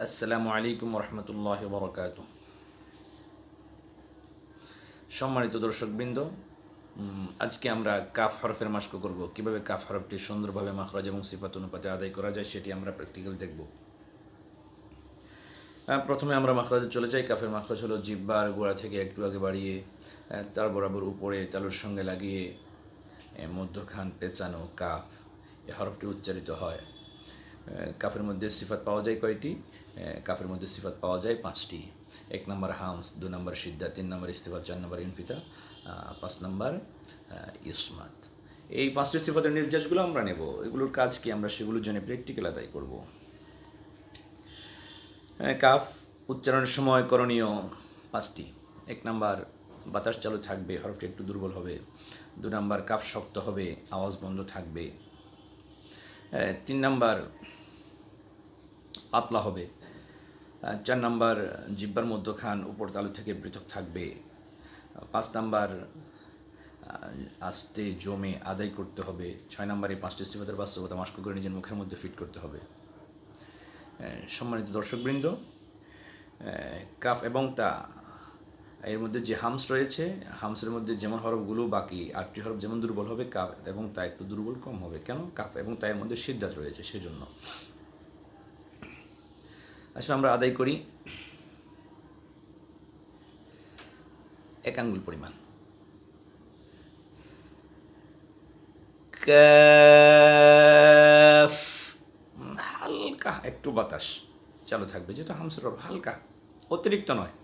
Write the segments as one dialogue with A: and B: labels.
A: আসসালামু আলাইকুম রহমতুল্লাহ বরকাত। সম্মানিত দর্শকবৃন্দ, আজকে আমরা কাফ হরফের মাস্ক করব। কিভাবে কাফ হরফটি সুন্দরভাবে মাখরাজ এবং সিফাত অনুপাতে আদায় করা যায় সেটি আমরা প্র্যাকটিক্যাল দেখব। প্রথমে আমরা মাখরাজে চলে যাই। কাফের মাখরাজ হলো জিহ্বার গোড়া থেকে একটু আগে বাড়িয়ে তার বরাবর উপরে তালুর সঙ্গে লাগিয়ে মধ্যখান পেঁচানো কাফ, এই হরফটি উচ্চারিত হয়। কাফের মধ্যে সিফাত পাওয়া যায় কয়টি? কাফের মধ্যে সিফাত পাওয়া যায় 5টি। 1 নম্বর হামস, 2 নম্বর সিদ্ধা, 3 নম্বর ইস্তিফাল, 4 নম্বর ইনফিতা, 5 নম্বর ইসমাত। এই 5টি সিফাতের নির্দেশগুলো আমরা নেব। এগুলোর কাজ কি আমরা সেগুলো জেনে প্র্যাকটিক্যাল আদায় করব। কাফ উচ্চারণের সময় করণীয় 5টি। 1 নম্বর বাতাস চালু থাকবে, হরফটি একটু দুর্বল হবে। 2 নম্বর কাফ শক্ত হবে, আওয়াজ বন্ধ থাকবে। 3 নম্বর পাতলা হবে। 4 নম্বর জিহ্বার মধ্যখান উপর তালু থেকে পৃথক থাকবে। 5 নম্বর আস্তে জমে আদায় করতে হবে। 6 নম্বরে 5টি সিফাতের বাস্তবতা মাস্ক করে নিজের মুখের মধ্যে ফিট করতে হবে। সম্মানিত দর্শকবৃন্দ, কাফ এবং তা এর মধ্যে যে হামস রয়েছে, হামসের মধ্যে যেমন হরফগুলো বাকি 8টি হরফ যেমন দুর্বল হবে, কাফ এবং তা একটু দুর্বল কম হবে। কেন? কাফ এবং তা এর মধ্যে সিদ্ধাত রয়েছে, সেজন্য। আসলে আমরা আদায় করি 1 আঙ্গুল পরিমাণ। কাফ, হালকা একটু বাতাস চালু থাকবে, যেটা হামসের হরফ, হালকা, অতিরিক্ত নয়।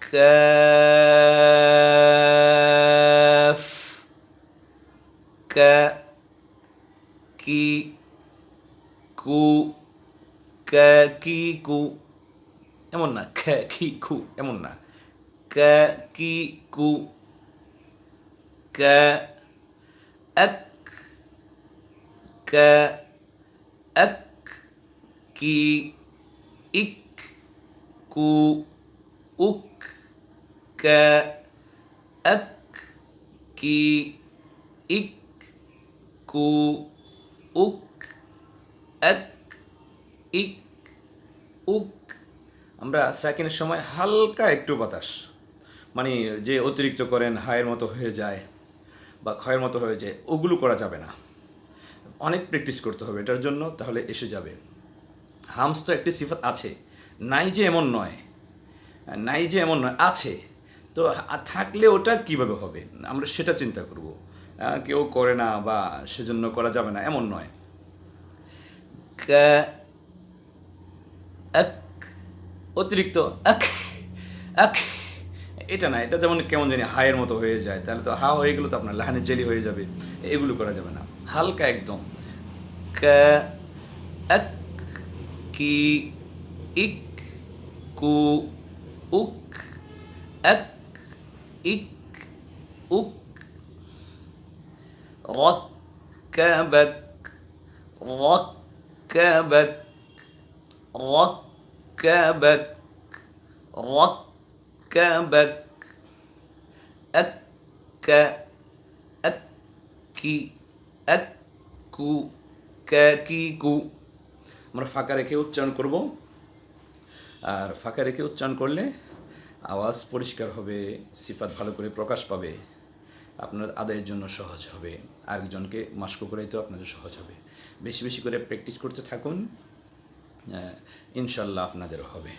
A: কাফ, কা, কি, কু, কা, কি, কু, এমন না। কা, কি, কু, এমন না। কা, কি, কু, কা, এক, কা, এক, কি, ইক, কু, উক, কা, এক, কি, ইক, কু, উক, এক, ইক, উক। আমরা সাকিনের সময় হালকা একটু বাতাস, মানে যে অতিরিক্ত করেন হায়ের মতো হয়ে যায় বা ক্ষয়ের মতো হয়ে যায়, ওগুলো করা যাবে না। অনেক প্র্যাকটিস করতে হবে এটার জন্য, তাহলে এসে যাবে। হামস তো একটি সিফাত আছে, নাই যে এমন নয়, নাই যে এমন নয়, আছে। তো থাকলে ওটা কিভাবে হবে আমরা সেটা চিন্তা করব। কেউ করে না বা সেজন্য করা যাবে না এমন নয়। অতিরিক্ত এটা না, এটা যেমন কেমন জানি হায়ের মতো হয়ে যায়, তাহলে তো হা হয়ে গেলে তো আপনার লাহানের জেলি হয়ে যাবে। এগুলো করা যাবে না, হালকা একদম। কি, ইক, কু, উক, এক, ইক, উক। রক্কাবাক, রক্কাবাক, রক্কাবাক, রক্কাবাক, আক্কা, আক্কি, আক্কু, কাকিকু। আমরা ফাঁকা রেখে উচ্চারণ করব, আর ফাঁকা রেখে উচ্চারণ করলে আওয়াজ পরিষ্কার হবে, সিফাত ভালো করে প্রকাশ পাবে, আপনার আদায়ের জন্য সহজ হবে, আরেকজনকে মাস্ক করাইতেও আপনাদের সহজ হবে। বেশি বেশি করে প্র্যাকটিস করতে থাকুন, ইনশাল্লাহ আপনাদেরও হবে।